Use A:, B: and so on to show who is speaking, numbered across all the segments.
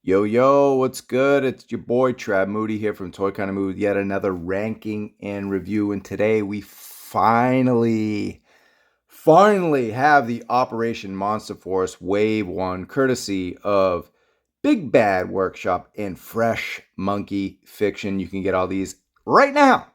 A: Yo, yo, what's good? It's your boy Trav Moody here from Toy Kind of Mood, yet another ranking and review. And today we finally have the Operation Monster Force Wave 1, courtesy of Big Bad Workshop and Fresh Monkey Fiction. You can get all these right now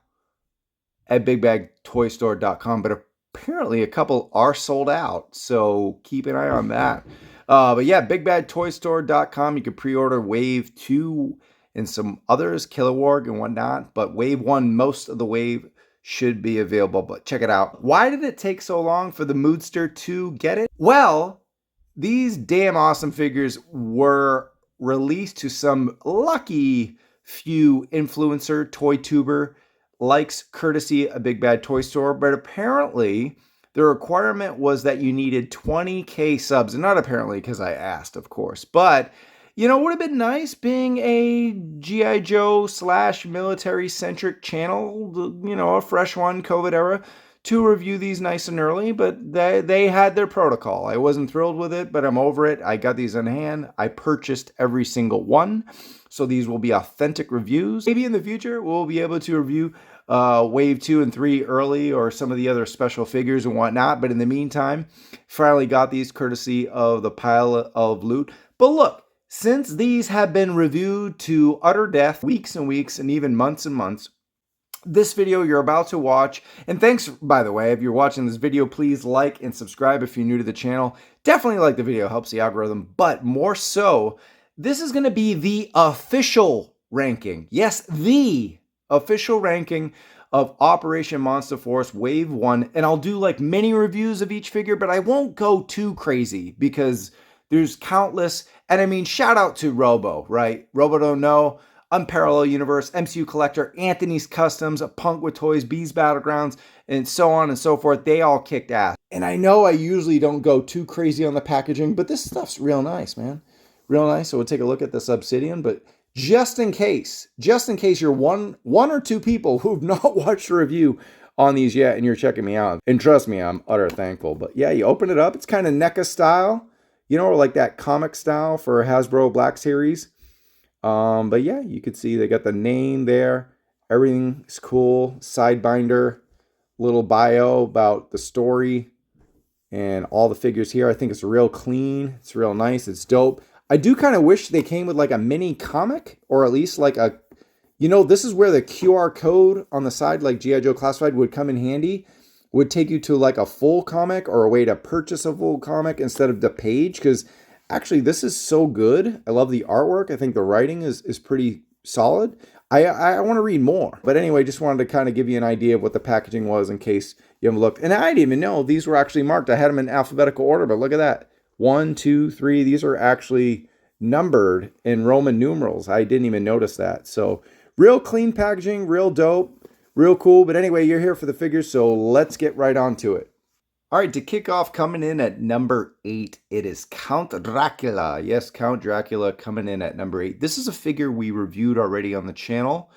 A: at bigbagtoystore.com, but apparently a couple are sold out, so keep an eye on that. But yeah, bigbadtoystore.com. You can pre-order Wave 2 and some others, Killer Warg and whatnot, but Wave 1, most of the wave should be available, but check it out. Why did it take so long for the Moodster to get it? Well, these damn awesome figures were released to some lucky few influencer toy tuber likes, courtesy a Big Bad Toy Store, but apparently the requirement was that you needed 20K subs, and not apparently because I asked, of course, but you know, it would have been nice being a G.I. Joe / military centric channel, you know, a fresh one, COVID era, to review these nice and early, but they had their protocol. I wasn't thrilled with it, but I'm over it. I got these in hand. I purchased every single one, so these will be authentic reviews. Maybe in the future we'll be able to review Wave 2 and 3 early, or some of the other special figures and whatnot. But in the meantime, finally got these courtesy of the pile of loot. But look, since these have been reviewed to utter death, weeks and weeks and even months and months, this video you're about to watch, and thanks, by the way, if you're watching this video, please like and subscribe if you're new to the channel. Definitely like the video, helps the algorithm, but more so, this is going to be the official ranking. Yes, the official ranking of Operation Monster Force Wave 1, and I'll do like mini reviews of each figure, but I won't go too crazy because there's countless, and I mean, shout out to Robo, right? Robo don't know, Unparalleled Universe, MCU Collector, Anthony's Customs, A Punk with Toys, Bees Battlegrounds, and so on and so forth. They all kicked ass. And I know I usually don't go too crazy on the packaging, but this stuff's real nice, man. Real nice. So we'll take a look at this Obsidian, but just in case you're one or two people who've not watched a review on these yet and you're checking me out, and trust me, I'm utter thankful. But yeah, you open it up, it's kind of NECA style, you know, or like that comic style for Hasbro Black Series. But yeah, you can see they got the name there. Everything's cool. Side binder, little bio about the story and all the figures here. I think it's real clean. It's real nice. It's dope. I do kind of wish they came with like a mini comic, or at least like a, you know, this is where the QR code on the side, like G.I. Joe Classified, would come in handy. Would take you to like a full comic or a way to purchase a full comic instead of the page, because actually, this is so good. I love the artwork. I think the writing is pretty solid. I want to read more. But anyway, just wanted to kind of give you an idea of what the packaging was in case you haven't looked. And I didn't even know these were actually marked. I had them in alphabetical order, but look at that. 1, 2, 3. These are actually numbered in Roman numerals. I didn't even notice that. So real clean packaging, real dope, real cool. But anyway, you're here for the figures, so let's get right on to it. All right, to kick off, coming in at number 8, it is Count Dracula. Yes, Count Dracula coming in at number 8. This is a figure we reviewed already on the channel,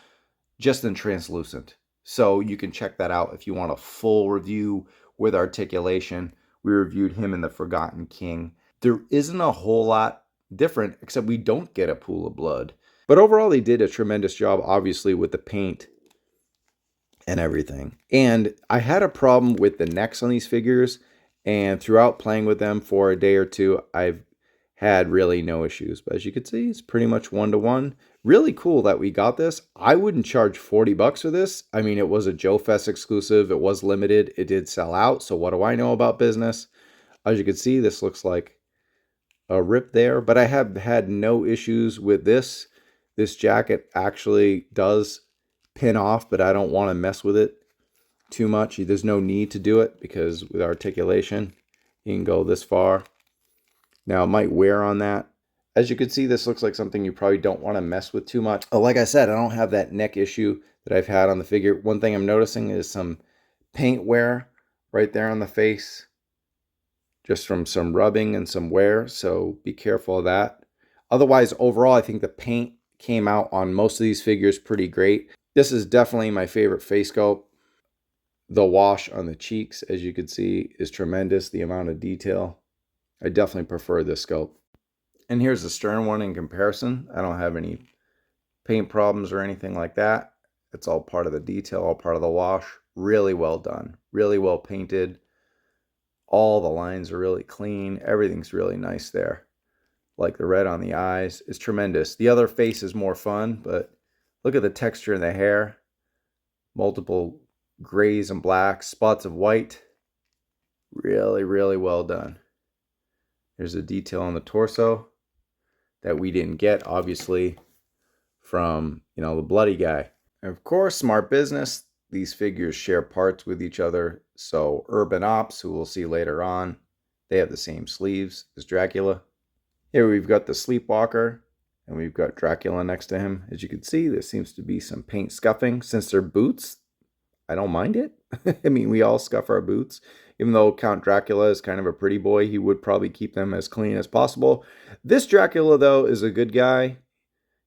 A: just in translucent. So you can check that out if you want a full review with articulation. We reviewed him in the Forgotten King. There isn't a whole lot different, except we don't get a pool of blood. But overall, they did a tremendous job, obviously, with the paint and everything. And I had a problem with the necks on these figures, and throughout playing with them for a day or two, I've had really no issues. But as you can see, it's pretty much 1-to-1. Really cool that we got this. I wouldn't charge $40 for this. I mean, it was a Joe Fest exclusive. It was limited. It did sell out. So what do I know about business? As you can see, this looks like a rip there, but I have had no issues with this. This jacket actually does pin off, but I don't want to mess with it too much. There's no need to do it because with articulation, you can go this far. Now it might wear on that. As you can see, this looks like something you probably don't want to mess with too much. Like I said, I don't have that neck issue that I've had on the figure. One thing I'm noticing is some paint wear right there on the face, just from some rubbing and some wear, so be careful of that. Otherwise, overall, I think the paint came out on most of these figures pretty great. This is definitely my favorite face sculpt. The wash on the cheeks, as you can see, is tremendous. The amount of detail. I definitely prefer this sculpt. And here's the stern one in comparison. I don't have any paint problems or anything like that. It's all part of the detail, all part of the wash. Really well done, really well painted. All the lines are really clean. Everything's really nice there. Like the red on the eyes is tremendous. The other face is more fun, but look at the texture in the hair. Multiple grays and blacks, spots of white. Really, really well done. There's a detail on the torso that we didn't get, obviously, from, the bloody guy. And of course, smart business. These figures share parts with each other. So Urban Ops, who we'll see later on, they have the same sleeves as Dracula. Here we've got the Sleepwalker, and we've got Dracula next to him. As you can see, there seems to be some paint scuffing. Since they're boots, I don't mind it. I mean, we all scuff our boots. Even though Count Dracula is kind of a pretty boy, he would probably keep them as clean as possible. This Dracula, though, is a good guy.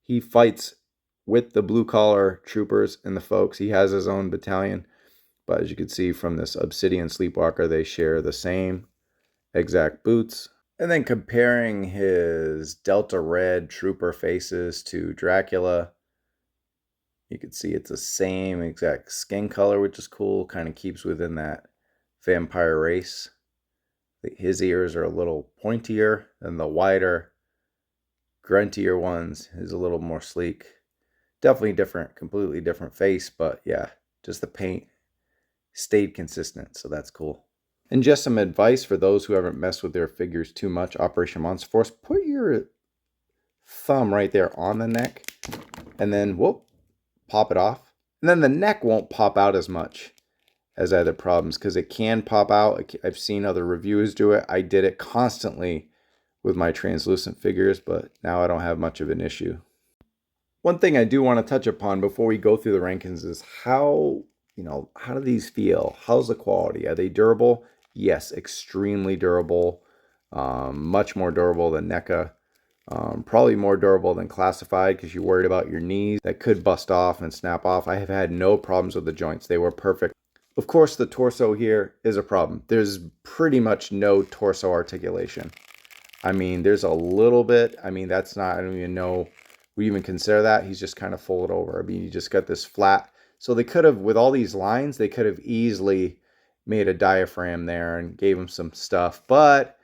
A: He fights with the blue-collar troopers and the folks. He has his own battalion. But as you can see from this Obsidian Sleepwalker, they share the same exact boots. And then comparing his Delta Red trooper faces to Dracula, you can see it's the same exact skin color, which is cool. Kind of keeps within that vampire race. His ears are a little pointier than the wider, gruntier ones. Is a little more sleek. Definitely different, completely different face, but yeah, just the paint stayed consistent, so that's cool. And just some advice for those who haven't messed with their figures too much, Operation Monster Force, put your thumb right there on the neck, and then, whoop, pop it off. And then the neck won't pop out as much as other problems, because it can pop out. I've seen other reviewers do it. I did it constantly with my translucent figures, but now I don't have much of an issue. One thing I do want to touch upon before we go through the rankings is how do these feel? How's the quality? Are they durable? Yes, extremely durable. Much more durable than NECA. Probably more durable than Classified, because you're worried about your knees that could bust off and snap off. I have had no problems with the joints. They were perfect. Of course, the torso here is a problem. There's pretty much no torso articulation. I mean, there's a little bit. I mean, that's not, I don't even know we even consider that. He's just kind of folded over. I mean, you just got this flat. So they could have, with all these lines, they could have easily made a diaphragm there and gave him some stuff. But,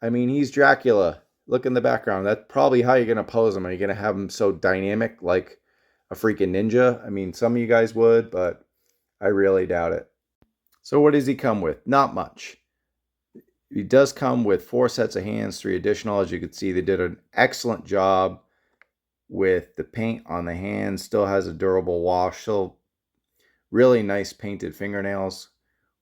A: I mean, he's Dracula. Look in the background. That's probably how you're going to pose him. Are you going to have him so dynamic like a freaking ninja? I mean, some of you guys would, but I really doubt it. So what does he come with? Not much. He does come with 4 sets of hands, 3 additional. As you can see, they did an excellent job with the paint on the hands. Still has a durable wash. Still really nice painted fingernails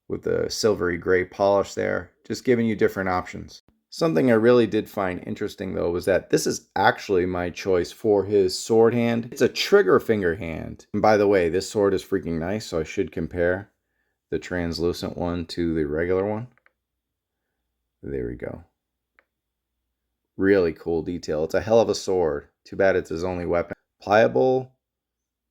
A: with the silvery gray polish there. Just giving you different options. Something I really did find interesting, though, was that this is actually my choice for his sword hand. It's a trigger finger hand. And by the way, this sword is freaking nice, so I should compare the translucent one to the regular one. There we go. Really cool detail. It's a hell of a sword. Too bad it's his only weapon. Pliable,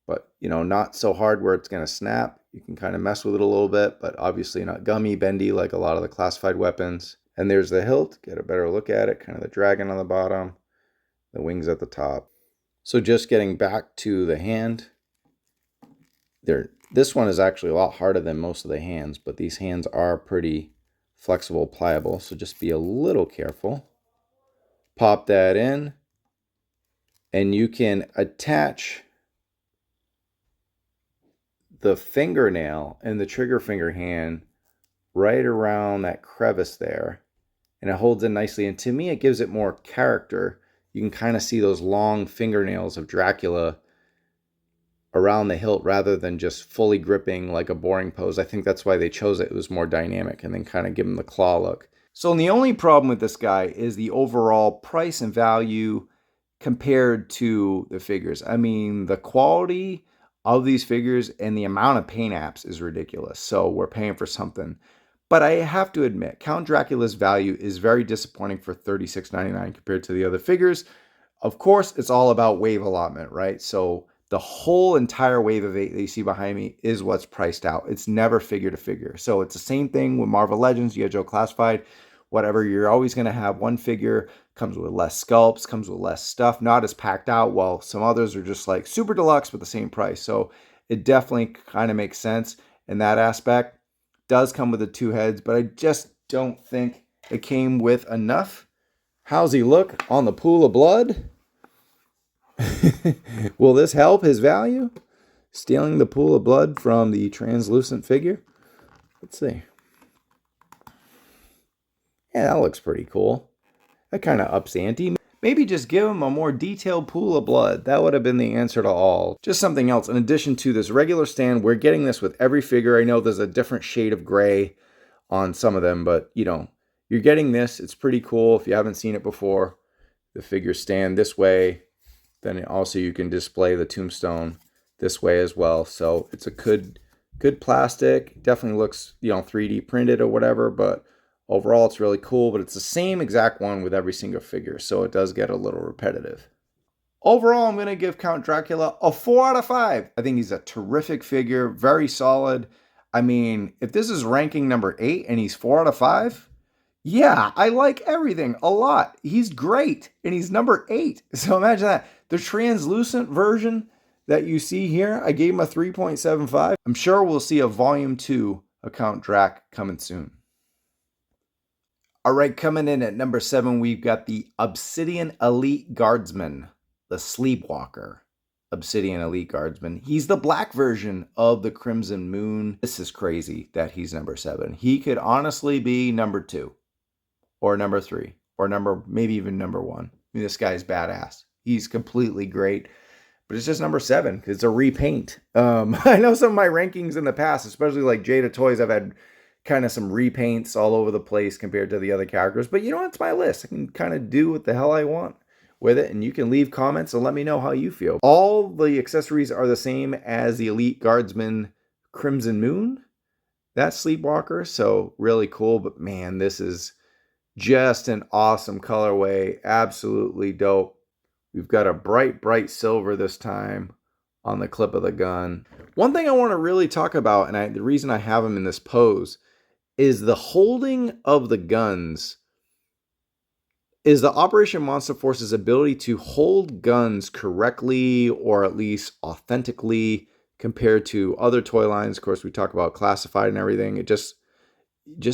A: but not so hard where it's going to snap. You can kind of mess with it a little bit, but obviously not gummy, bendy like a lot of the Classified weapons. And there's the hilt. Get a better look at it. Kind of the dragon on the bottom, the wings at the top. So just getting back to the hand. This one is actually a lot harder than most of the hands, but these hands are pretty flexible, pliable, so just be a little careful. Pop that in, and you can attach the fingernail and the trigger finger hand right around that crevice there, and it holds it nicely. And to me, it gives it more character. You can kind of see those long fingernails of Dracula around the hilt rather than just fully gripping like a boring pose. I think that's why they chose it. It was more dynamic, and then kind of give him the claw look. So the only problem with this guy is the overall price and value compared to the figures. I mean, the quality of these figures and the amount of paint apps is ridiculous. So we're paying for something. But I have to admit, Count Dracula's value is very disappointing for $36.99 compared to the other figures. Of course, it's all about wave allotment, right? So the whole entire wave of 8 that you see behind me is what's priced out. It's never figure to figure. So it's the same thing with Marvel Legends, G.I. Joe Classified, whatever. You're always going to have one figure Comes with less sculpts, comes with less stuff, not as packed out, while some others are just like super deluxe but the same price. So it definitely kind of makes sense in that aspect. Does come with the 2 heads, but I just don't think it came with enough. How's he look on the pool of blood? Will this help his value? Stealing the pool of blood from the translucent figure? Let's see. Yeah, that looks pretty cool. That kind of ups the ante. Maybe just give him a more detailed pool of blood. That would have been the answer to all. Just something else. In addition to this regular stand, we're getting this with every figure. I know there's a different shade of gray on some of them, but you know, you're getting this. It's pretty cool if you haven't seen it before. The figures stand this way. Then also you can display the tombstone this way as well. So it's a good plastic. Definitely looks, you know, 3D printed or whatever, but overall it's really cool. But it's the same exact one with every single figure, so it does get a little repetitive. Overall, I'm going to give Count Dracula a 4 out of 5. I think he's a terrific figure, very solid. I mean, if this is ranking number 8 and he's 4 out of 5, yeah, I like everything a lot. He's great, and he's number 8. So imagine that. The translucent version that you see here, I gave him a 3.75. I'm sure we'll see a volume 2 of Count Drac coming soon. All right, coming in at number 7, we've got the Obsidian Elite Guardsman, the Sleepwalker. Obsidian Elite Guardsman. He's the black version of the Crimson Moon. This is crazy that he's number 7. He could honestly be number 2 or number 3 or maybe even number 1. I mean, this guy's badass. He's completely great, but it's just number 7 because it's a repaint. I know some of my rankings in the past, especially like Jada Toys, I've had kind of some repaints all over the place compared to the other characters, but you know, it's my list. I can kind of do what the hell I want with it, and you can leave comments and let me know how you feel. All the accessories are the same as the Elite Guardsman Crimson Moon, that Sleepwalker, so really cool. But man, this is just an awesome colorway, absolutely dope. We've got a bright silver this time on the clip of the gun. One thing I want to really talk about, and the reason I have him in this pose, is the holding of the guns. Is the Operation Monster Force's ability to hold guns correctly, or at least authentically, compared to other toy lines. Of course, we talk about classified and everything. It just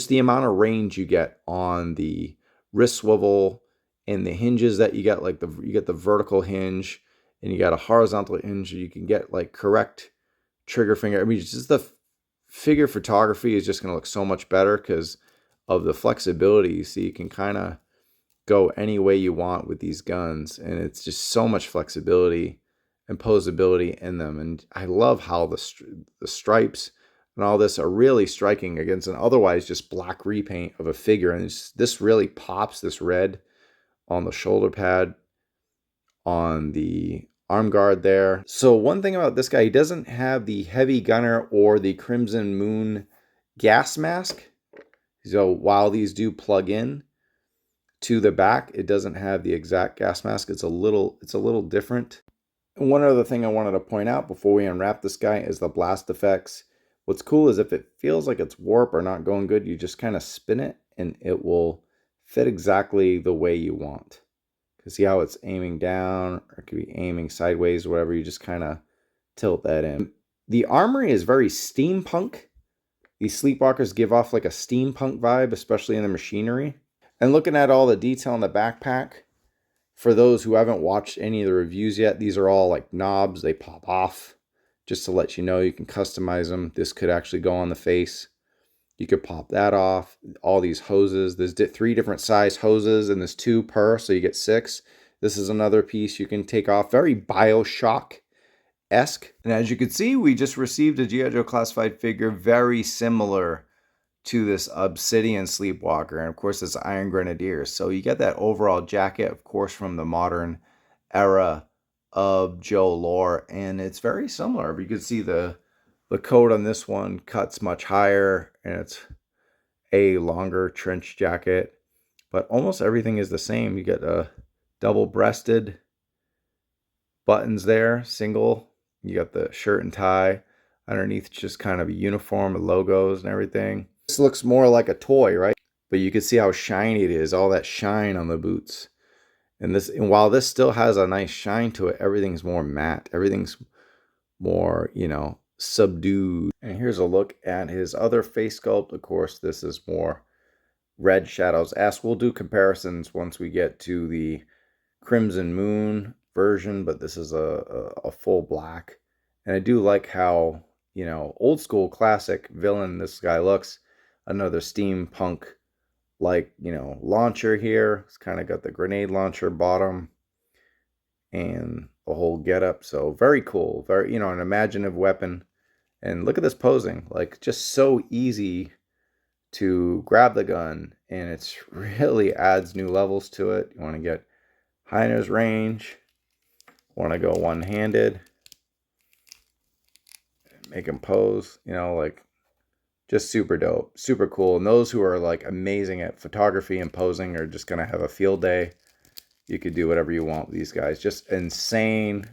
A: the amount of range you get on the wrist swivel and the hinges that you get, like you get the vertical hinge and you got a horizontal hinge. You can get like correct trigger finger. I mean, just the figure photography is just going to look so much better because of the flexibility. So you can kind of go any way you want with these guns, and it's just so much flexibility and posability in them. And I love how the stripes and all this are really striking against an otherwise just black repaint of a figure. And this really pops, this red on the shoulder pad, on the arm guard there. So one thing about this guy, he doesn't have the heavy gunner or the Crimson Moon gas mask. So while these do plug in to the back, it doesn't have the exact gas mask. It's a little different. And one other thing I wanted to point out before we unwrap this guy is the blast effects. What's cool is if it feels like it's warp or not going good, you just kind of spin it and it will fit exactly the way you want. See how it's aiming down, or it could be aiming sideways, whatever. You just kind of tilt that in. The armory is very steampunk. These Sleepwalkers give off like a steampunk vibe, especially in the machinery. And looking at all the detail in the backpack, for those who haven't watched any of the reviews yet, these are all like knobs. They pop off. Just to let you know, you can customize them. This could actually go on the face. You could pop that off. All these hoses. There's 3 different size hoses, and there's 2 per, so you get 6. This is another piece you can take off. Very Bioshock-esque. And as you can see, we just received a G.I. Joe classified figure very similar to this Obsidian Sleepwalker. And of course, it's Iron Grenadier. So you get that overall jacket, of course, from the modern era of Joe lore. And it's very similar. You can see the coat on this one cuts much higher, and it's a longer trench jacket, but almost everything is the same. You get a double-breasted buttons there, single. You got the shirt and tie. Underneath, just kind of a uniform with logos and everything. This looks more like a toy, right? But you can see how shiny it is, all that shine on the boots. And while this still has a nice shine to it, everything's more matte. Everything's more, subdued. And here's a look at his other face sculpt. Of course, this is more red shadows. We'll do comparisons once we get to the Crimson Moon version, but this is a full black. And I do like how, old school classic villain this guy looks. Another steampunk like, launcher here. It's kind of got the grenade launcher bottom and the whole getup. So very cool. Very, an imaginative weapon. And look at this posing. Like, just so easy to grab the gun, and it's really adds new levels to it. You want to get high nose range, want to go one-handed, make him pose, like just super dope, super cool. And those who are like amazing at photography and posing are just gonna have a field day. You could do whatever you want with these guys. Just insane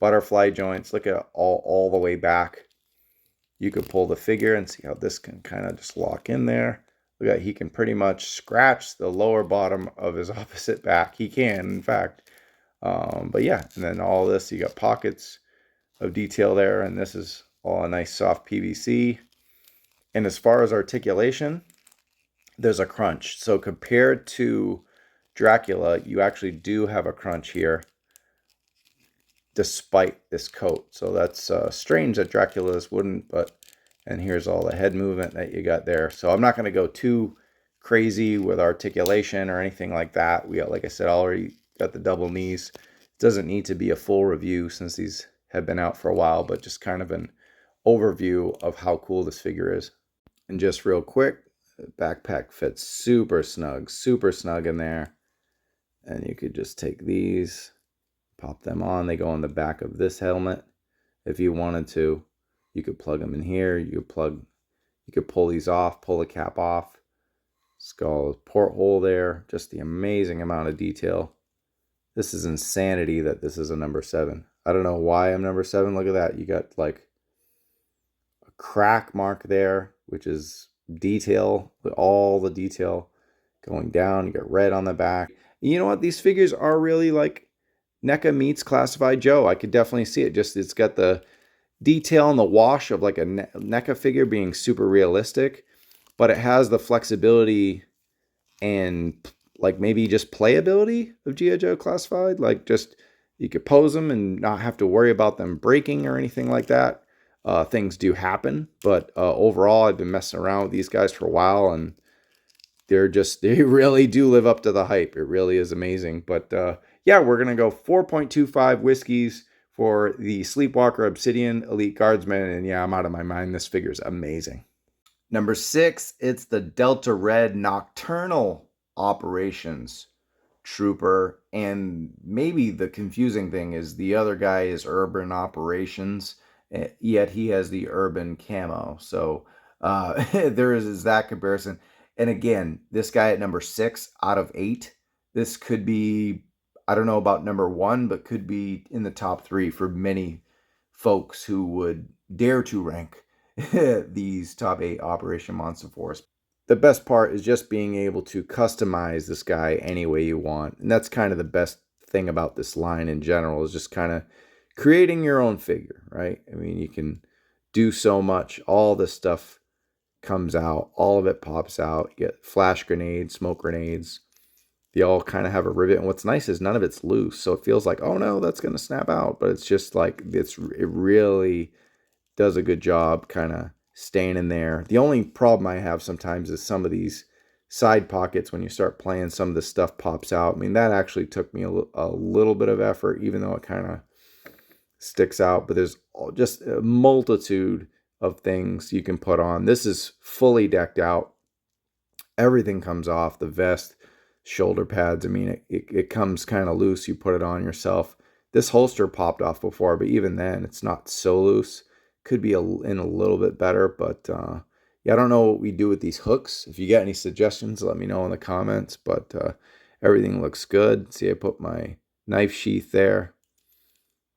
A: butterfly joints. Look at all the way back. You could pull the figure and see how this can kind of just lock in there. Look at, he can pretty much scratch the lower bottom of his opposite back. He can, in fact. But yeah, and then all this, you got pockets of detail there, and this is all a nice soft PVC. And as far as articulation, there's a crunch. So compared to Dracula, you actually do have a crunch here despite this coat. So that's strange that Dracula's wouldn't, but, and here's all the head movement that you got there. So I'm not going to go too crazy with articulation or anything like that. We got, like I said, already got the double knees. It doesn't need to be a full review since these have been out for a while, but just kind of an overview of how cool this figure is. And just real quick, the backpack fits super snug in there. And you could just take these, pop them on. They go on the back of this helmet. If you wanted to, you could plug them in here. You could pull these off, pull the cap off. Skull porthole there. Just the amazing amount of detail. This is insanity that this is a number 7. I don't know why I'm number 7. Look at that. You got like a crack mark there, which is detail, with all the detail going down. You got red on the back. And you know what? These figures are really like NECA meets Classified Joe. I could definitely see it. Just, it's got the detail and the wash of like a NECA figure being super realistic, but it has the flexibility and like maybe just playability of G.I. Joe Classified. Like, just, you could pose them and not have to worry about them breaking or anything like that. Things do happen, but overall, I've been messing around with these guys for a while, and they really do live up to the hype. It really is amazing. But yeah, we're going to go 4.25 whiskeys for the Sleepwalker Obsidian Elite Guardsman. And yeah, I'm out of my mind. This figure's amazing. Number 6, it's the Delta Red Nocturnal Operations Trooper. And maybe the confusing thing is the other guy is Urban Operations, yet he has the Urban camo. So there is that comparison. And again, this guy at number 6 out of 8. This could be, I don't know about number 1, but could be in the top 3 for many folks who would dare to rank these top 8 Operation Monster Force. The best part is just being able to customize this guy any way you want. And that's kind of the best thing about this line in general, is just kind of creating your own figure, right? I mean, you can do so much. All this stuff comes out. All of it pops out. You get flash grenades, smoke grenades. They all kind of have a rivet. And what's nice is none of it's loose. So it feels like, oh no, that's going to snap out. But it's just like, it really does a good job kind of staying in there. The only problem I have sometimes is some of these side pockets, when you start playing, some of this stuff pops out. I mean, that actually took me a little bit of effort, even though it kind of sticks out. But there's just a multitude of things you can put on. This is fully decked out. Everything comes off. The vest, shoulder pads. I mean, it comes kind of loose. You put it on yourself. This holster popped off before, but even then, it's not so loose. Could be in a little bit better, but yeah, I don't know what we do with these hooks. If you got any suggestions, let me know in the comments. But everything looks good. See, I put my knife sheath there.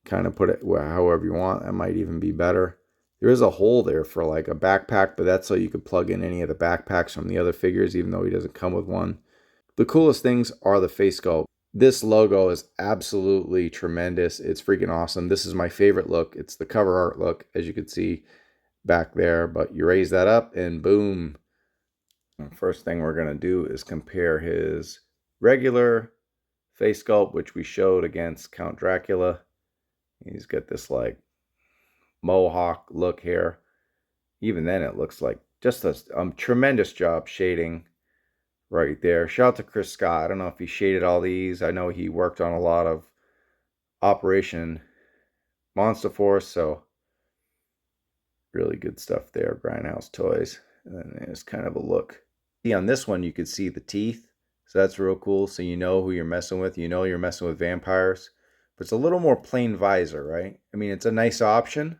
A: Kind of put it however you want. That might even be better. There is a hole there for like a backpack, but that's so you could plug in any of the backpacks from the other figures, even though he doesn't come with one. The coolest things are the face sculpt. This logo is absolutely tremendous. It's freaking awesome. This is my favorite look. It's the cover art look, as you can see back there, but you raise that up and boom. First thing we're going to do is compare his regular face sculpt, which we showed against Count Dracula. He's got this like mohawk look here. Even then it looks like just a tremendous job shading right there. Shout out to Chris Scott. I don't know if he shaded all these. I know he worked on a lot of Operation Monster Force, so really good stuff there. Grindhouse Toys. And then there's kind of a look. See, on this one you could see the teeth, so that's real cool. So you know who you're messing with. You know you're messing with vampires. But it's a little more plain visor, right? I mean, it's a nice option.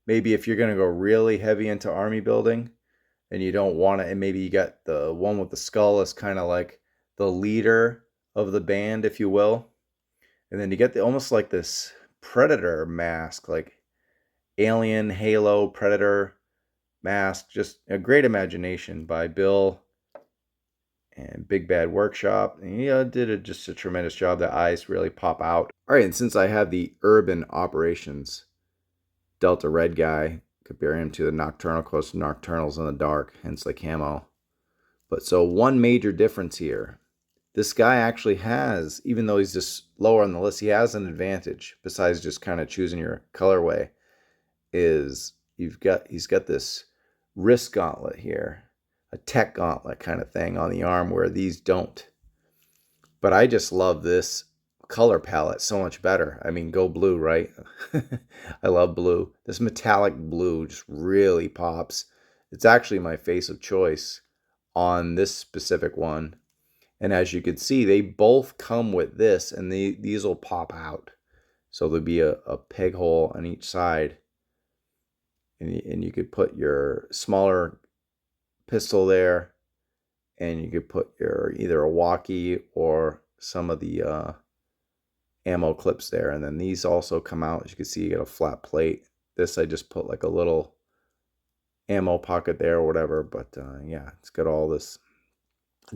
A: Maybe if you're going to go really heavy into army building and you don't want it, and maybe you got the one with the skull as kind of like the leader of the band, if you will. And then you get the almost like this Predator mask, like Alien, Halo, Predator mask. Just a great imagination by Bill and Big Bad Workshop. And he did just a tremendous job. The eyes really pop out. All right, and since I have the Urban Operations Delta Red guy, compare him to the Nocturnal, close to Nocturnals in the dark, hence the camo. But so one major difference here. This guy actually has, even though he's just lower on the list, he has an advantage besides just kind of choosing your colorway. Is he's got this wrist gauntlet here, a tech gauntlet kind of thing on the arm where these don't. But I just love this color palette so much better. I mean, go blue, right? I love blue. This metallic blue just really pops. It's actually my face of choice on this specific one. And as you can see, they both come with this, and these will pop out. So there'll be a peg hole on each side. And you could put your smaller pistol there, and you could put your either a walkie or some of the ammo clips there. And then these also come out. As you can see, you get a flat plate. This I just put like a little ammo pocket there or whatever. But yeah, it's got all this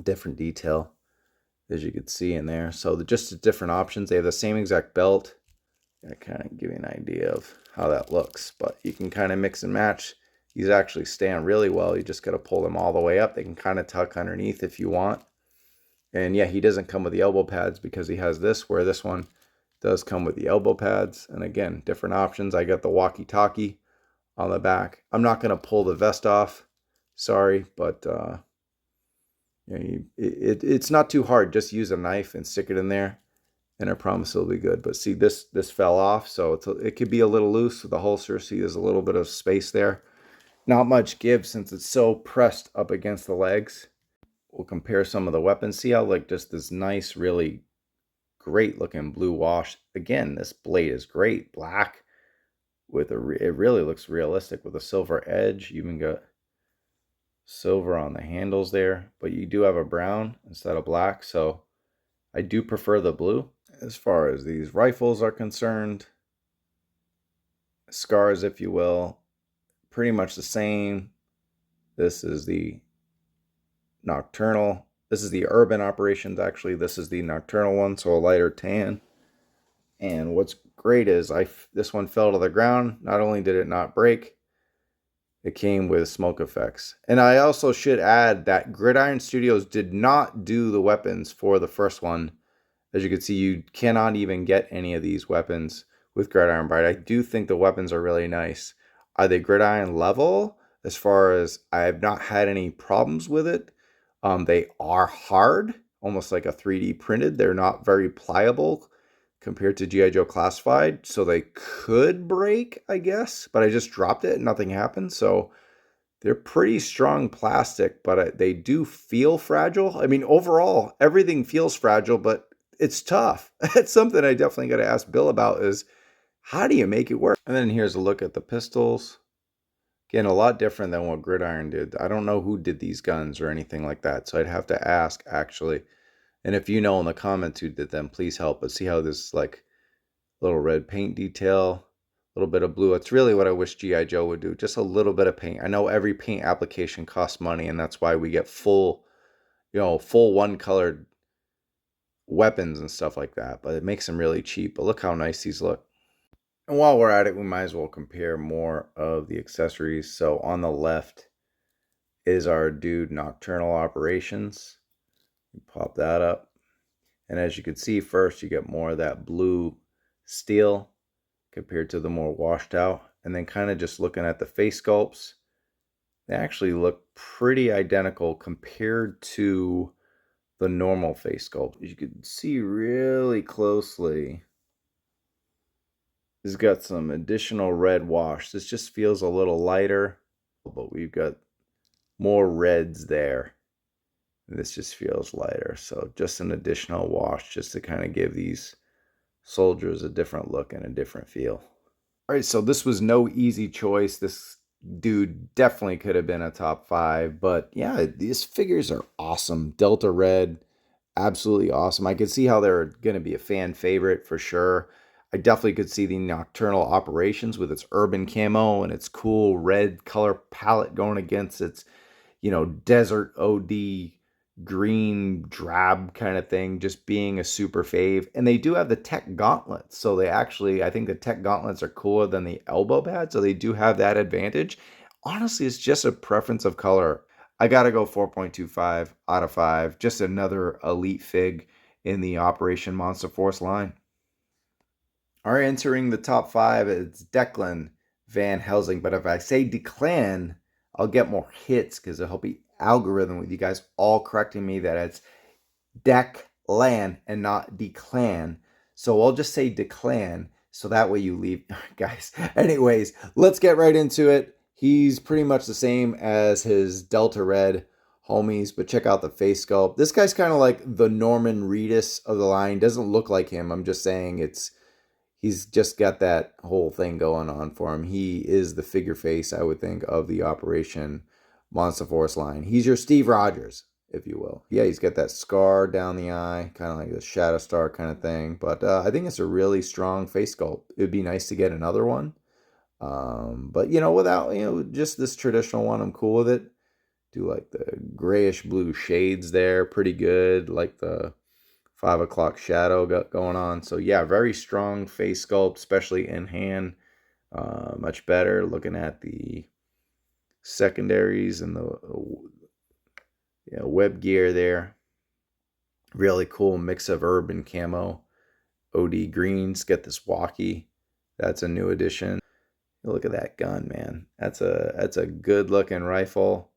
A: different detail, as you can see in there. So just the different options. They have the same exact belt. I kind of give you an idea of how that looks, but you can kind of mix and match. These actually stand really well. You just got to pull them all the way up. They can kind of tuck underneath if you want. And yeah, he doesn't come with the elbow pads because he has this, where this one does come with the elbow pads. And again, different options. I got the walkie-talkie on the back. I'm not going to pull the vest off. Sorry, but it's not too hard. Just use a knife and stick it in there, and I promise it'll be good. But see, this fell off, so it could be a little loose with the holster. See, there's a little bit of space there. Not much give since it's so pressed up against the legs. We'll compare some of the weapons. See how like just this nice, really great looking blue wash. Again, this blade is great, black with it really looks realistic with a silver edge. You even got silver on the handles there, but you do have a brown instead of black, so I do prefer the blue. As far as these rifles are concerned, scars, if you will, pretty much the same. This is the Nocturnal. This is the Urban Operations, actually. This is the Nocturnal one, so a lighter tan. And what's great is this one fell to the ground. Not only did it not break, it came with smoke effects. And I also should add that Gridiron Studios did not do the weapons for the first one. As you can see, you cannot even get any of these weapons with Gridiron, but I do think the weapons are really nice. Are they Gridiron level? As far as I have not had any problems with it. They are hard, almost like a 3D printed. They're not very pliable compared to G.I. Joe Classified, so they could break, I guess. But I just dropped it and nothing happened, so they're pretty strong plastic, but they do feel fragile. I mean, overall, everything feels fragile, but it's tough. That's something I definitely got to ask Bill about is, how do you make it work? And then here's a look at the pistols. Again, a lot different than what Gridiron did. I don't know who did these guns or anything like that, so I'd have to ask, actually. And if you know in the comments who did them, please help us. See how this like little red paint detail, a little bit of blue. It's really what I wish G.I. Joe would do. Just a little bit of paint. I know every paint application costs money, and that's why we get full one colored weapons and stuff like that, but it makes them really cheap. But look how nice these look. And while we're at it, we might as well compare more of the accessories. So on the left is our dude Nocturnal Operations. Pop that up. And as you can see, first you get more of that blue steel compared to the more washed out. And then kind of just looking at the face sculpts, they actually look pretty identical compared to the normal face sculpt. As you can see really closely, it's got some additional red wash. This just feels a little lighter, but we've got more reds there. This just feels lighter. So just an additional wash just to kind of give these soldiers a different look and a different feel. All right, so this was no easy choice. This dude definitely could have been a top 5, but yeah, these figures are awesome. Delta Red, absolutely awesome. I could see how they're going to be a fan favorite for sure. I definitely could see the Nocturnal Operations with its urban camo and its cool red color palette going against its, desert OD green drab kind of thing, just being a super fave. And they do have the tech gauntlets. So I think the tech gauntlets are cooler than the elbow pad. So they do have that advantage. Honestly, it's just a preference of color. I got to go 4.25 out of 5. Just another elite fig in the Operation Monster Force line. All right, entering the top 5, it's Declan Van Helsing. But if I say Declan, I'll get more hits because it'll be algorithm with you guys all correcting me that it's Declan and not Declan. So I'll just say Declan so that way you leave, guys. Anyways, let's get right into it. He's pretty much the same as his Delta Red homies, but check out the face sculpt. This guy's kind of like the Norman Reedus of the line. Doesn't look like him. I'm just saying he's just got that whole thing going on for him. He is the figure face, I would think, of the Operation Monster Force line. He's your Steve Rogers, if you will. Yeah, he's got that scar down the eye, kind of like the Shadow Star kind of thing. But I think it's a really strong face sculpt. It would be nice to get another one. But, without, just this traditional one, I'm cool with it. Do like the grayish blue shades there, pretty good. Like the 5 o'clock shadow got going on. So yeah, very strong face sculpt, especially in hand. Much better. Looking at the secondaries and the web gear there. Really cool mix of urban camo. OD greens. Get this walkie. That's a new addition. Look at that gun, man. That's a good looking rifle.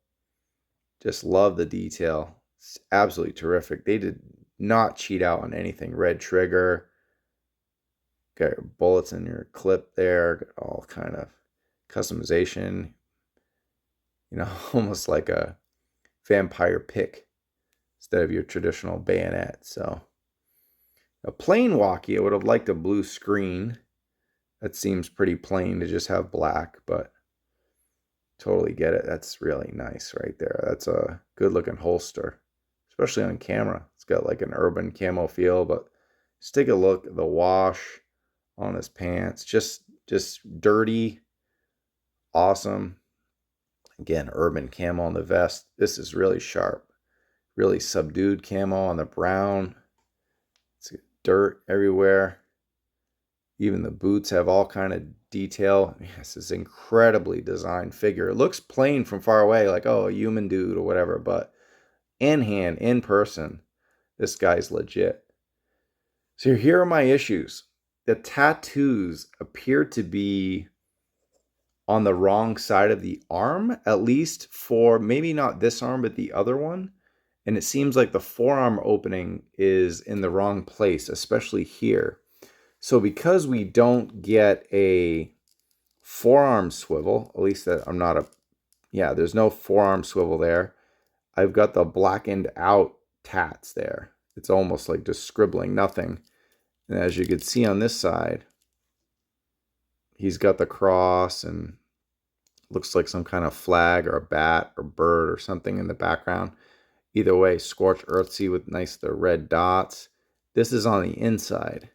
A: Just love the detail. It's absolutely terrific. They did not cheat out on anything. Red trigger. Got your bullets in your clip there. Got all kind of customization. Almost like a vampire pick instead of your traditional bayonet. So a plain walkie, I would have liked a blue screen. That seems pretty plain to just have black, but totally get it. That's really nice right there. That's a good looking holster, especially on camera. It's got like an urban camo feel, but just take a look at the wash on his pants. Just dirty, awesome. Again, urban camo on the vest. This is really sharp. Really subdued camo on the brown. It's dirt everywhere. Even the boots have all kind of detail. This is incredibly designed figure. It looks plain from far away, like, oh, a human dude or whatever, but in hand, in person, this guy's legit. So here are my issues. The tattoos appear to be on the wrong side of the arm, at least for maybe not this arm, but the other one. And it seems like the forearm opening is in the wrong place, especially here. So because we don't get a forearm swivel, at least that I'm not there's no forearm swivel there. I've got the blackened out tats there. It's almost like just scribbling, nothing. And as you can see on this side, he's got the cross and looks like some kind of flag or a bat or bird or something in the background. Either way, scorched earthsea with the red dots. This is on the inside.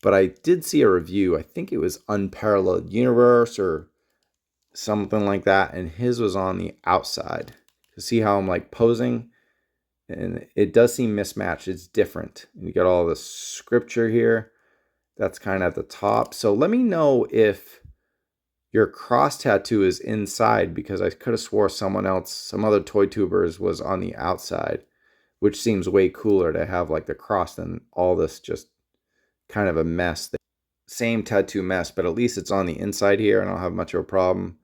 A: But I did see a review, I think it was Unparalleled Universe or something like that, and his was on the outside. To see how I'm like posing, And it does seem mismatched. It's different. And you got all the scripture here. That's kind of at the top. So let me know if your cross tattoo is inside, because I could have swore someone else, some other toy tubers, was on the outside, which seems way cooler to have like the cross than all this just kind of a mess. Same tattoo mess, but at least it's on the inside here and I don't have much of a problem.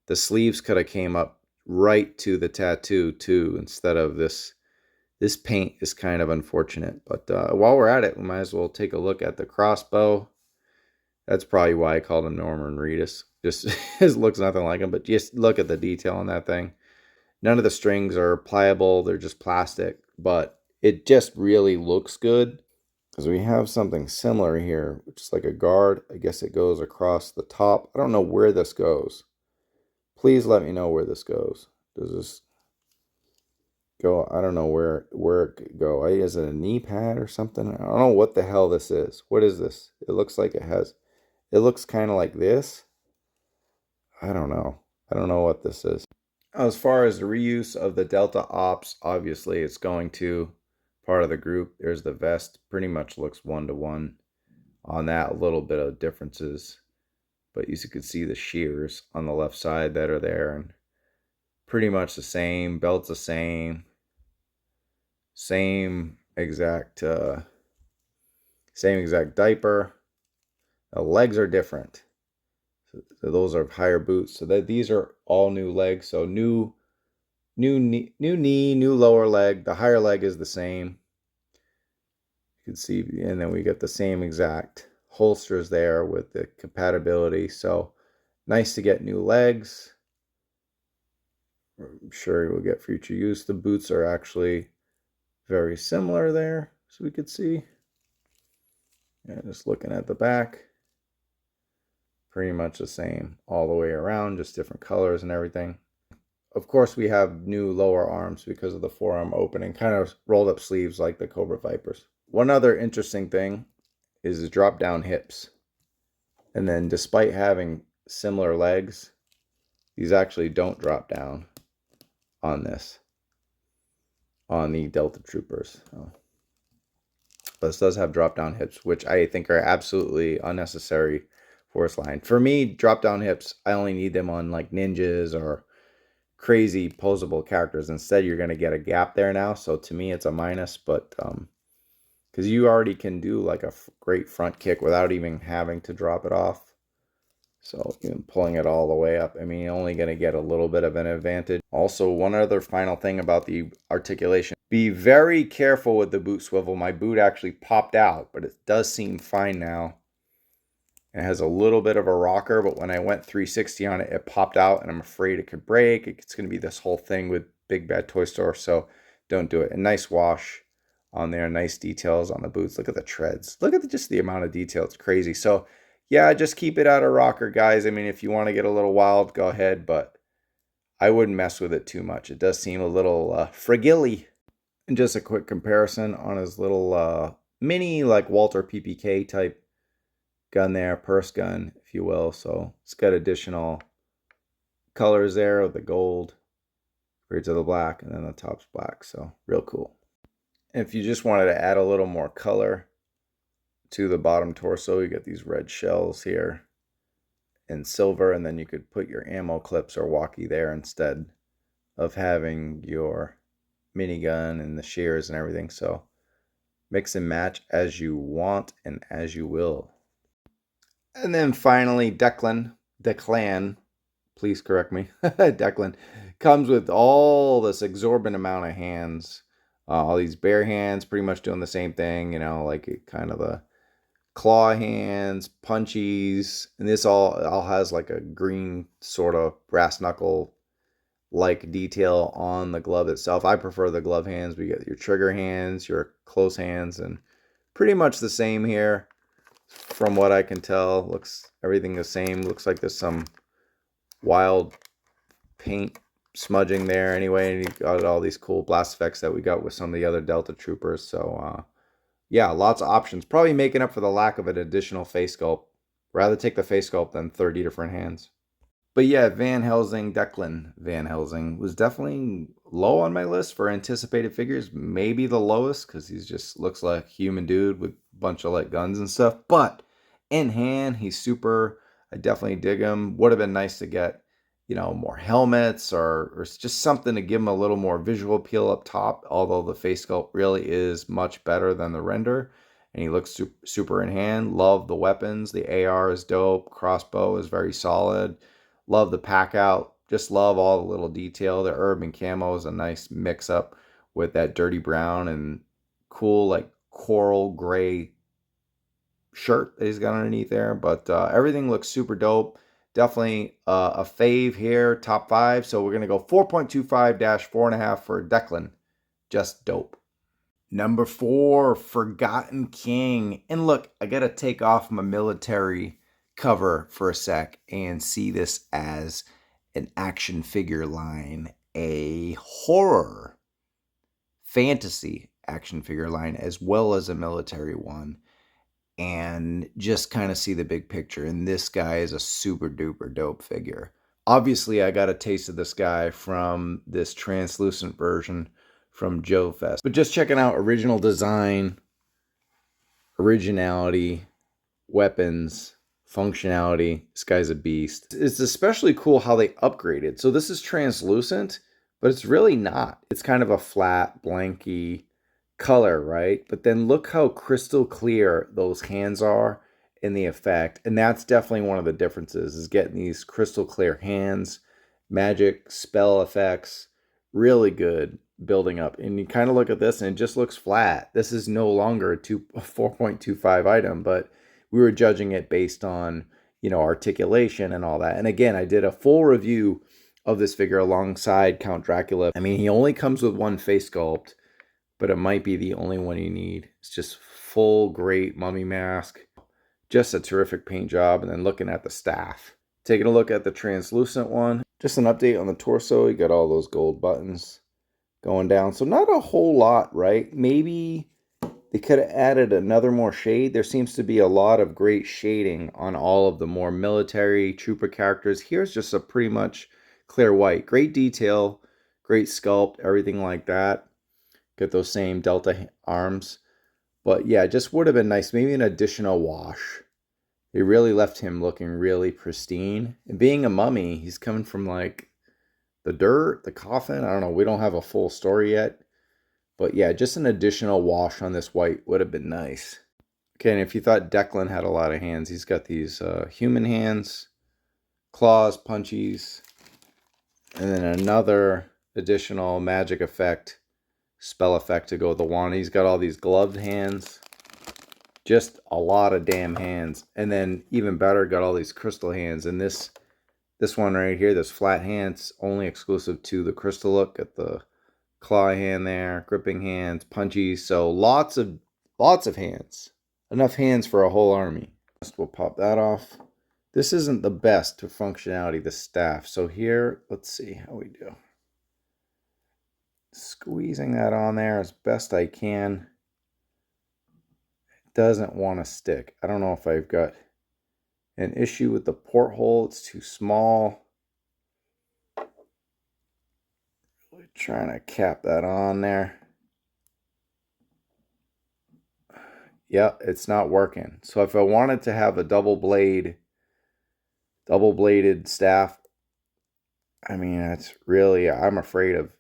A: The sleeves could have came up right to the tattoo too, instead of this. This paint is kind of unfortunate, but while we're at it, we might as well take a look at the crossbow. That's probably why I called him Norman Reedus. Just it looks nothing like him, but just look at the detail on that thing. None of the strings are pliable, they're just plastic, but it just really looks good. Because we have something similar here, which is like a guard. I guess it goes across the top. I don't know where this goes. Please let me know where this goes. Does this go? I don't know where it could go. Is it a knee pad or something? I don't know what the hell this is. What is this? It looks like it looks kind of like this. I don't know. I don't know what this is. As far as the reuse of the Delta Ops, obviously it's going to part of the group. There's the vest. Pretty much looks one-to-one on that. A little bit of differences, but you could see the shears on the left side that are there, and pretty much the same. Belt's the same. Same exact diaper. The legs are different. So those are higher boots. So that these are all new legs. So new knee, new lower leg. The higher leg is the same. You can see, and then we get the same exact holsters there with the compatibility. So nice to get new legs. I'm sure we'll get future use. The boots are actually very similar there, so we could see. Yeah, just looking at the back, pretty much the same all the way around, just different colors and everything. Of course, we have new lower arms because of the forearm opening, kind of rolled up sleeves like the Cobra Vipers. One other interesting thing is the drop down hips. And then despite having similar legs, these actually don't drop down on this, on the Delta Troopers. But this does have drop down hips, which I think are absolutely unnecessary for this line. For me, drop down hips, I only need them on like ninjas or crazy posable characters. Instead, you're going to get a gap there now. So to me, it's a minus, but because you already can do like a great front kick without even having to drop it off. So even pulling it all the way up, I mean, you're only going to get a little bit of an advantage. Also, one other final thing about the articulation. Be very careful with the boot swivel. My boot actually popped out, but it does seem fine now. It has a little bit of a rocker, but when I went 360 on it, it popped out, and I'm afraid it could break. It's going to be this whole thing with Big Bad Toy Store, so don't do it. A nice wash on there, nice details on the boots. Look at the treads. Look at just the amount of detail. It's crazy. So yeah, just keep it out of rocker, guys. I mean, if you want to get a little wild, go ahead, but I wouldn't mess with it too much. It does seem a little fragile. And just a quick comparison on his little mini, like Walter PPK type gun there, purse gun, if you will. So it's got additional colors there of the gold, right to the black, and then the top's black. So real cool. And if you just wanted to add a little more color to the bottom torso, you get these red shells here and silver, and then you could put your ammo clips or walkie there instead of having your minigun and the shears and everything. So mix and match as you want and as you will. And then finally, Declan, please correct me, Declan, comes with all this exorbitant amount of hands. All these bare hands, pretty much doing the same thing, you know, like kind of a claw hands, punchies, and this all has like a green sort of brass knuckle like detail on the glove itself. I prefer the glove hands. We get your trigger hands, your close hands, and pretty much the same here. From what I can tell, looks everything the same. Looks like there's some wild paint smudging there anyway, and you got all these cool blast effects that we got with some of the other Delta Troopers. So yeah, lots of options. Probably making up for the lack of an additional face sculpt. Rather take the face sculpt than 30 different hands. But yeah, Van Helsing, Declan Van Helsing, was definitely low on my list for anticipated figures. Maybe the lowest because he just looks like a human dude with a bunch of like guns and stuff. But in hand, he's super. I definitely dig him. Would have been nice to get, you know, more helmets or just something to give him a little more visual appeal up top. Although the face sculpt really is much better than the render. And he looks super in hand. Love the weapons. The AR is dope. Crossbow is very solid. Love the pack out. Just love all the little detail. The urban camo is a nice mix up with that dirty brown and cool like coral gray shirt that he's got underneath there. But everything looks super dope. Definitely a fave here, top 5. So we're going to go 4.25-4.5 for Declan. Just dope. Number 4, Forgotten King. And look, I got to take off my military cover for a sec and see this as an action figure line, a horror fantasy action figure line, as well as a military one, and just kind of see the big picture. And this guy is a super duper dope figure. Obviously, I got a taste of this guy from this translucent version from Joe Fest. But just checking out original design, originality, weapons, functionality. This guy's a beast. It's especially cool how they upgraded. So this is translucent, but it's really not. It's kind of a flat, blanky color, right? But then look how crystal clear those hands are in the effect. And that's definitely one of the differences, is getting these crystal clear hands, magic, spell effects, really good building up. And you kind of look at this and it just looks flat. This is no longer a 4.25 item, but we were judging it based on, you know, articulation and all that. And again, I did a full review of this figure alongside Count Dracula. I mean, he only comes with one face sculpt, but it might be the only one you need. It's just full great mummy mask. Just a terrific paint job. And then looking at the staff. Taking a look at the translucent one. Just an update on the torso. You got all those gold buttons going down. So not a whole lot, right? Maybe they could have added another more shade. There seems to be a lot of great shading on all of the more military trooper characters. Here's just a pretty much clear white. Great detail, great sculpt, everything like that. Get those same Delta arms. But yeah, it just would have been nice. Maybe an additional wash. They really left him looking really pristine. And being a mummy, he's coming from like the dirt, the coffin. I don't know. We don't have a full story yet. But yeah, just an additional wash on this white would have been nice. Okay, and if you thought Declan had a lot of hands, he's got these human hands, claws, punchies, and then another additional magic effect, spell effect to go with the wand. He's got all these gloved hands. Just a lot of damn hands. And then even better, got all these crystal hands. And this one right here, this flat hand's only exclusive to the crystal look. At the claw hand there, gripping hands, punchies. So lots of hands. Enough hands for a whole army. We'll pop that off. This isn't the best to functionality, the staff. So here, let's see how we do. Squeezing that on there as best I can. It doesn't want to stick. I don't know if I've got an issue with the porthole. It's too small. Really trying to cap that on there. Yeah, it's not working. So if I wanted to have a double-bladed staff, I mean, it's really, I'm afraid of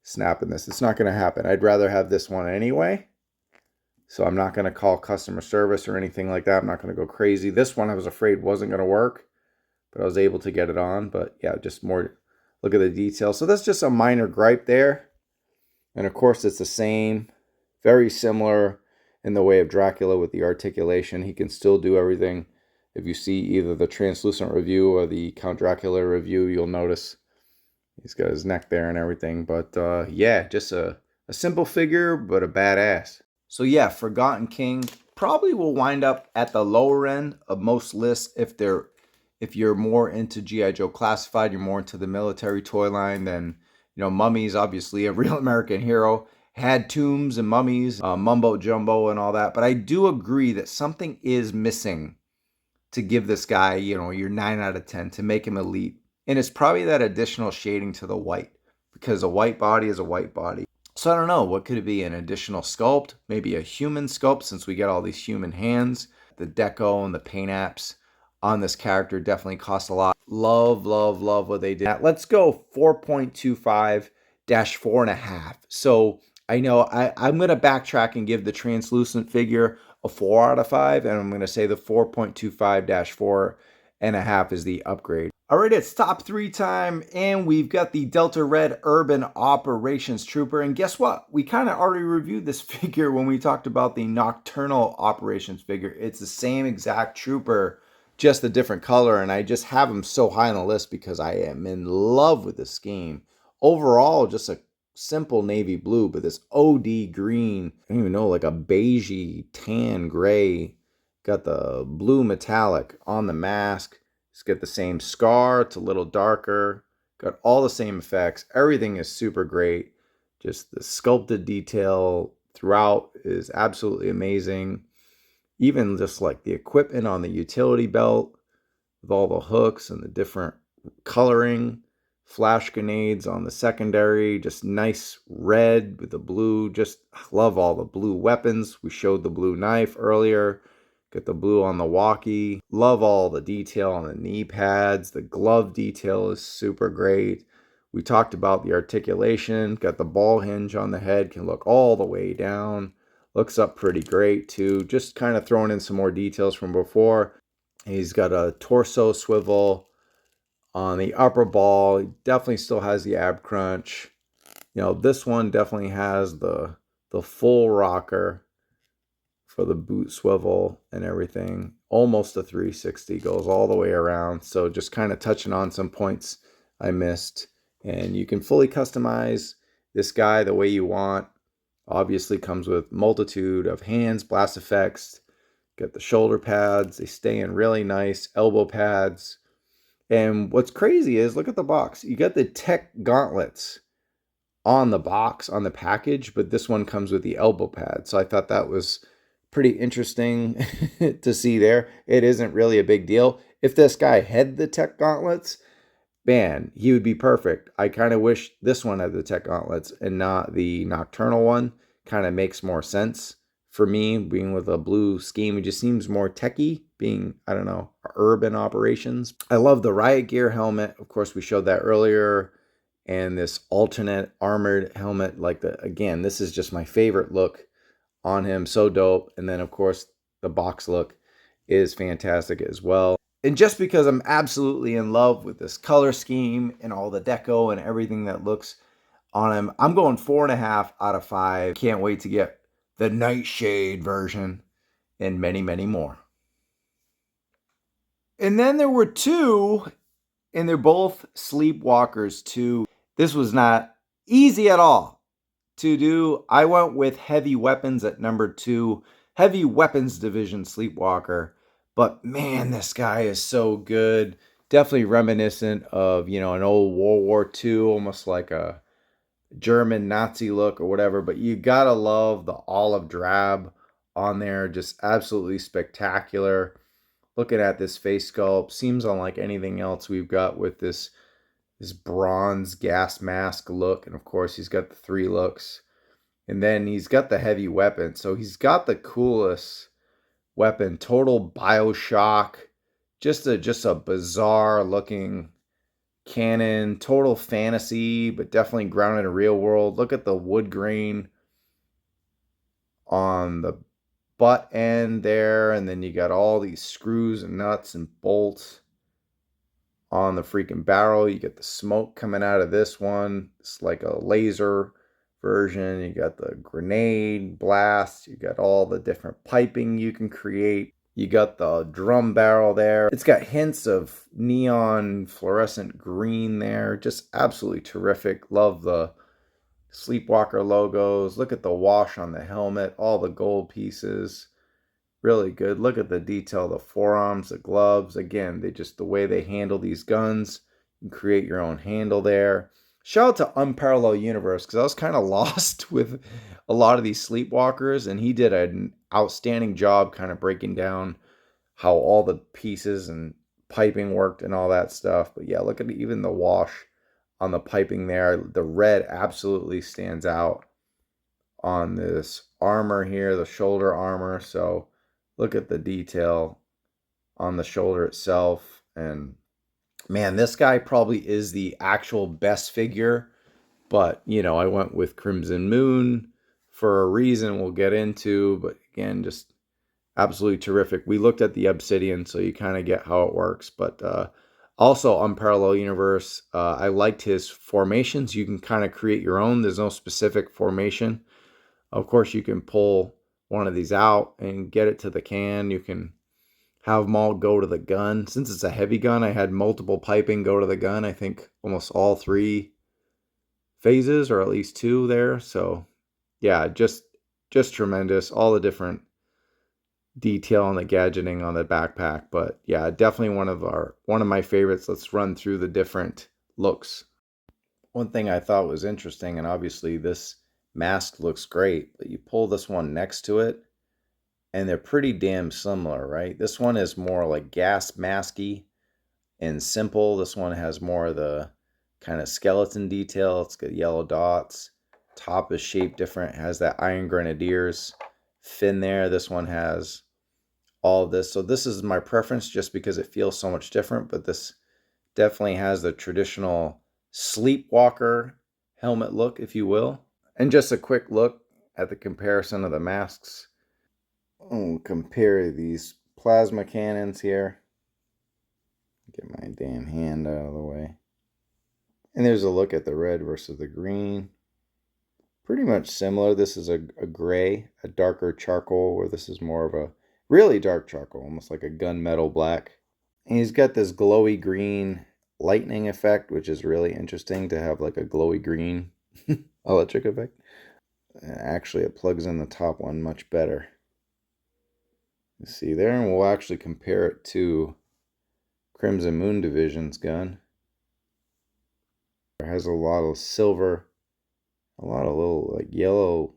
A: snapping this. It's not going to happen. I'd rather have this one anyway. So I'm not going to call customer service or anything like that. I'm not going to go crazy. This one I was afraid wasn't going to work, but I was able to get it on. But yeah, just more look at the detail. So that's just a minor gripe there. And of course, it's the same, very similar in the way of Dracula with the articulation. He can still do everything. If you see either the translucent review or the Count Dracula review, you'll notice he's got his neck there and everything. But yeah, just a simple figure, but a badass. So yeah, Forgotten King probably will wind up at the lower end of most lists if you're more into G.I. Joe Classified, you're more into the military toy line. Then, you know, Mummy's obviously a real American hero. Had tombs and mummies, mumbo jumbo and all that. But I do agree that something is missing to give this guy, you know, your 9 out of 10 to make him elite. And it's probably that additional shading to the white. because a white body is a white body. So I don't know, what could it be? An additional sculpt? Maybe a human sculpt, since we get all these human hands. The deco and the paint apps on this character definitely cost a lot. Love, love, love what they did. Let's go 4.25-4.5. So I know I'm going to backtrack and give the translucent figure a 4 out of 5, and I'm going to say the 4.25-4.5 is the upgrade. All right, it's top 3 time, and we've got the Delta Red Urban Operations Trooper. And guess what? We kind of already reviewed this figure when we talked about the Nocturnal Operations figure. It's the same exact trooper, just a different color, and I just have him so high on the list because I am in love with this game. Overall, just a simple navy blue, but this OD green, I don't even know, like a beigey tan gray. Got the blue metallic on the mask. It's got the same scar. It's a little darker. Got all the same effects. Everything is super great. Just the sculpted detail throughout is absolutely amazing. Even just like the equipment on the utility belt with all the hooks and the different coloring. Flash grenades on the secondary. Just nice red with the blue. Just love all the blue weapons. We showed the blue knife earlier. Got the blue on the walkie. Love all the detail on the knee pads. The glove detail is super great. We talked about the articulation. Got the ball hinge on the head. Can look all the way down. Looks up pretty great too. Just kind of throwing in some more details from before. He's got a torso swivel on the upper ball. He definitely still has the ab crunch. You know, this one definitely has the full rocker for the boot swivel and everything. Almost a 360, goes all the way around. So just kind of touching on some points I missed. And you can fully customize this guy the way you want. Obviously comes with multitude of hands, blast effects. Got the shoulder pads. They stay in really nice. Elbow pads. And what's crazy is, look at the box. You got the tech gauntlets on the box, on the package, but this one comes with the elbow pad. So I thought that was pretty interesting to see there. It isn't really a big deal. If this guy had the tech gauntlets, man, he would be perfect. I kind of wish this one had the tech gauntlets and not the nocturnal one. Kind of makes more sense for me, being with a blue scheme. It just seems more techy, being, I don't know, urban operations. I love the riot gear helmet. Of course, we showed that earlier. And this alternate armored helmet, like again, this is just my favorite look on him. So dope. And then, of course, the box look is fantastic as well. And just because I'm absolutely in love with this color scheme and all the deco and everything that looks on him, I'm going 4.5 out of 5. Can't wait to get the Nightshade version and many, many more. And then there were 2, and they're both Sleepwalkers too. This was not easy at all to do. I went with Heavy Weapons at number 2. Heavy Weapons Division Sleepwalker. But man, this guy is so good. Definitely reminiscent of, you know, an old World War II, almost like a German Nazi look or whatever. But you gotta love the olive drab on there. Just absolutely spectacular. Looking at this face sculpt, seems unlike anything else we've got with this bronze gas mask look. And of course, he's got the 3 looks. And then he's got the heavy weapon. So he's got the coolest weapon. Total Bioshock. Just a bizarre looking cannon. Total fantasy, but definitely grounded in real world. Look at the wood grain on the butt end there. And then you got all these screws and nuts and bolts on the freaking barrel. You get the smoke coming out of this one. It's like a laser version. You got the grenade blast. You got all the different piping you can create. You got the drum barrel there. It's got hints of neon fluorescent green there. Just absolutely terrific. Love the Sleepwalker logos. Look at the wash on the helmet. All the gold pieces. Really good. Look at the detail, the forearms, the gloves. Again, the way they handle these guns. You can create your own handle there. Shout out to Unparalleled Universe, because I was kind of lost with a lot of these Sleepwalkers, and he did an outstanding job kind of breaking down how all the pieces and piping worked and all that stuff. But yeah, look at even the wash on the piping there. The red absolutely stands out on this armor here, the shoulder armor. So look at the detail on the shoulder itself. And man, this guy probably is the actual best figure. But, you know, I went with Crimson Moon for a reason we'll get into. But again, just absolutely terrific. We looked at the Obsidian, so you kind of get how it works. But also on Parallel Universe, I liked his formations. You can kind of create your own. There's no specific formation. Of course, you can pull one of these out and get it to the can. You can have them all go to the gun. Since it's a heavy gun, I had multiple piping go to the gun. I think almost all 3 phases, or at least 2 there. So yeah, just tremendous. All the different detail on the gadgeting on the backpack. But yeah, definitely one of my favorites. Let's run through the different looks. One thing I thought was interesting, and obviously this mask looks great, but you pull this one next to it and they're pretty damn similar, right? This one is more like gas masky and simple. This one has more of the kind of skeleton detail. It's got yellow dots. Top is shaped different. It has that Iron Grenadiers fin there. This one has all of this. So this is my preference just because it feels so much different, but this definitely has the traditional sleepwalker helmet look, if you will. And just a quick look at the comparison of the masks. I'll compare these plasma cannons here. Get my damn hand out of the way. And there's a look at the red versus the green. Pretty much similar. This is a gray, a darker charcoal, where this is more of a really dark charcoal, almost like a gunmetal black. And he's got this glowy green lightning effect, which is really interesting to have like a glowy green electric effect. Actually, it plugs in the top one much better. You see there, and we'll actually compare it to Crimson Moon Division's gun. It has a lot of silver, a lot of little like yellow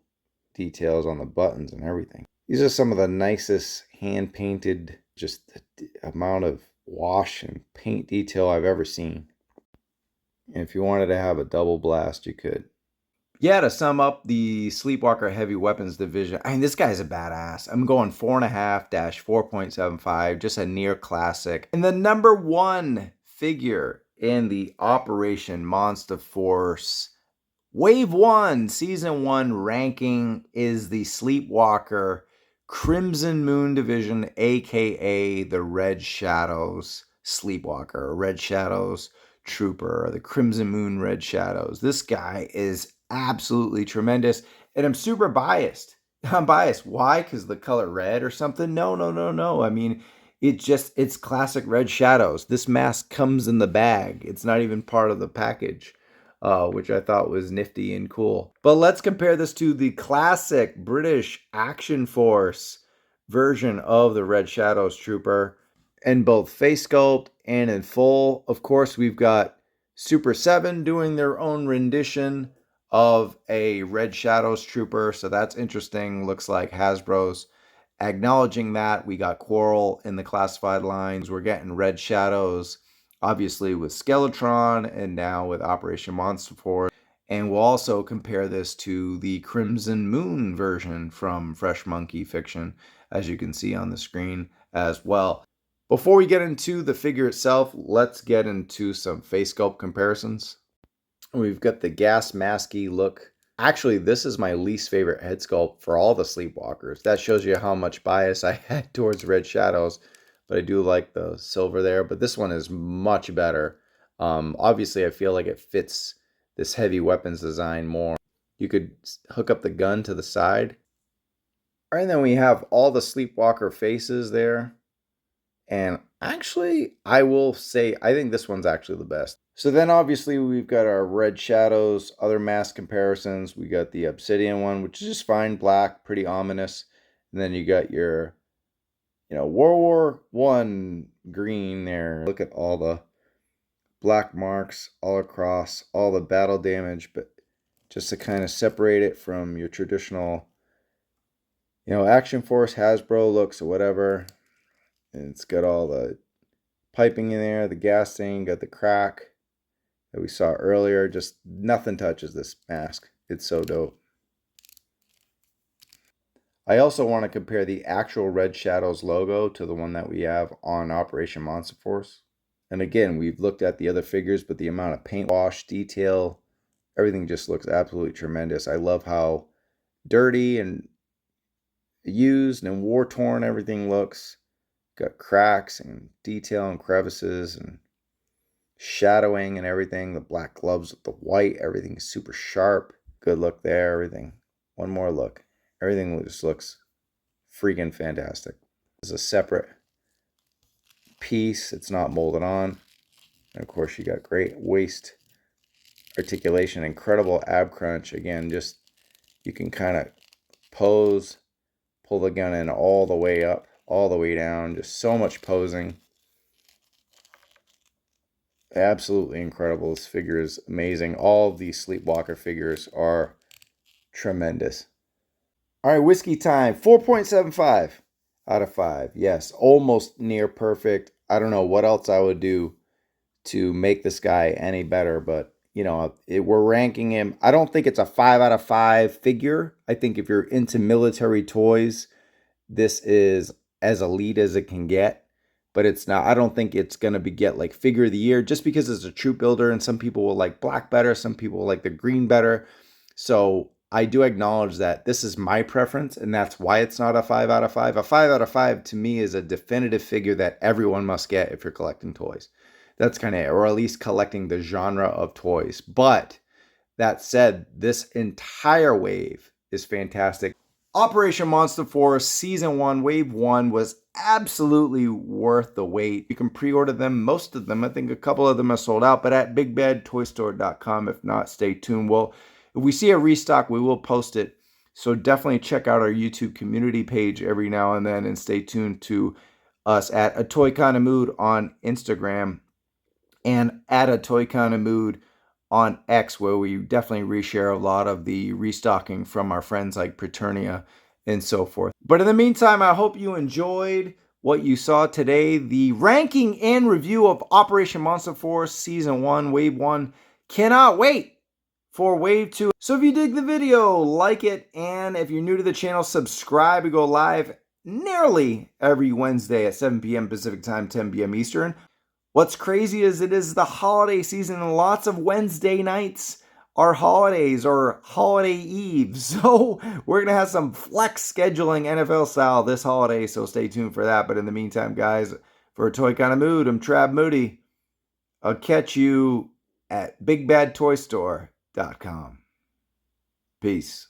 A: details on the buttons and everything. These are some of the nicest hand painted, just the amount of wash and paint detail I've ever seen. And if you wanted to have a double blast, you could. Yeah, to sum up the Sleepwalker Heavy Weapons Division, I mean, this guy's a badass. I'm going 4.5-4.75, just a near classic. And the number 1 figure in the Operation Monster Force Wave 1, Season 1 ranking is the Sleepwalker Crimson Moon Division, aka the Red Shadows Sleepwalker, Red Shadows Trooper, or the Crimson Moon Red Shadows. This guy is absolutely tremendous, and I'm super biased. I'm biased. Why? Because the color red or something? No. I mean, it's classic Red Shadows. This mask comes in the bag. It's not even part of the package, which I thought was nifty and cool. But let's compare this to the classic British Action Force version of the Red Shadows Trooper, in both face sculpt and in full. Of course, we've got Super 7 doing their own rendition of a Red Shadows Trooper, so that's interesting. Looks like Hasbro's acknowledging that. We got Quarrel in the classified lines. We're getting Red Shadows, obviously, with Skeletron, and now with Operation Monster Force. And we'll also compare this to the Crimson Moon version from Fresh Monkey Fiction, as you can see on the screen as well. Before we get into the figure itself, let's get into some face sculpt comparisons. We've got the gas masky look. Actually, this is my least favorite head sculpt for all the Sleepwalkers. That shows you how much bias I had towards Red Shadows, but I do like the silver there. But this one is much better. Obviously, I feel like it fits this heavy weapons design more. You could hook up the gun to the side. And then we have all the Sleepwalker faces there. And actually, I will say, I think this one's actually the best. So then obviously we've got our Red Shadows, other mask comparisons. We got the Obsidian one, which is just fine, black, pretty ominous. And then you got your, World War I green there. Look at all the black marks all across, all the battle damage, but just to kind of separate it from your traditional, Action Force Hasbro looks or whatever. And it's got all the piping in there, the gas thing, got the crack. that we saw earlier. Just nothing touches this mask. It's so dope. I also want to compare the actual Red Shadows logo to the one that we have on Operation Monster Force. And again, we've looked at the other figures, but the amount of paint wash, detail, everything just looks absolutely tremendous. I love how dirty and used and war-torn everything looks. Got cracks and detail and crevices and shadowing and everything. The black gloves with the white, everything is super sharp. Good look there, everything. One more look. Everything just looks freaking fantastic. This is a separate piece. It's not molded on. And of course, you got great waist articulation, incredible ab crunch. Again, just you can kind of pose, pull the gun in all the way up, all the way down. Just so much posing. Absolutely incredible. This figure is amazing. All of these Sleepwalker figures are tremendous. All right, whiskey time. 4.75 out of 5. Yes, almost near perfect. I don't know what else I would do to make this guy any better, but you know, we're ranking him. I don't think it's a 5 out of 5 figure. I think if you're into military toys, this is as elite as it can get. But it's not. I don't think it's gonna get like figure of the year just because it's a troop builder, and some people will like black better, some people will like the green better. So I do acknowledge that this is my preference, and that's why it's not a 5 out of 5. A 5 out of 5 to me is a definitive figure that everyone must get if you're collecting toys. That's kind of, or at least collecting the genre of toys. But that said, this entire wave is fantastic. Operation Monster Force Season 1, Wave 1 was absolutely worth the wait. You can pre-order them, most of them. I think a couple of them are sold out, but at bigbadtoystore.com. If not, stay tuned. Well, if we see a restock, we will post it. So definitely check out our YouTube community page every now and then, and stay tuned to us at A Toy Kind of Mood on Instagram and at A Toy Kind of Mood on X, where we definitely reshare a lot of the restocking from our friends like Preternia and so forth. But in the meantime, I hope you enjoyed what you saw today. The ranking and review of Operation Monster Force Season 1, Wave 1. Cannot wait for Wave 2. So if you dig the video, like it, and if you're new to the channel, subscribe. We go live nearly every Wednesday at 7 p.m. Pacific Time, 10 p.m. Eastern. What's crazy is it is the holiday season, and lots of Wednesday nights are holidays or holiday eves. So we're going to have some flex scheduling NFL style this holiday, so stay tuned for that. But in the meantime, guys, for A Toy Kind of Mood, I'm Trav Moody. I'll catch you at bigbadtoystore.com. Peace.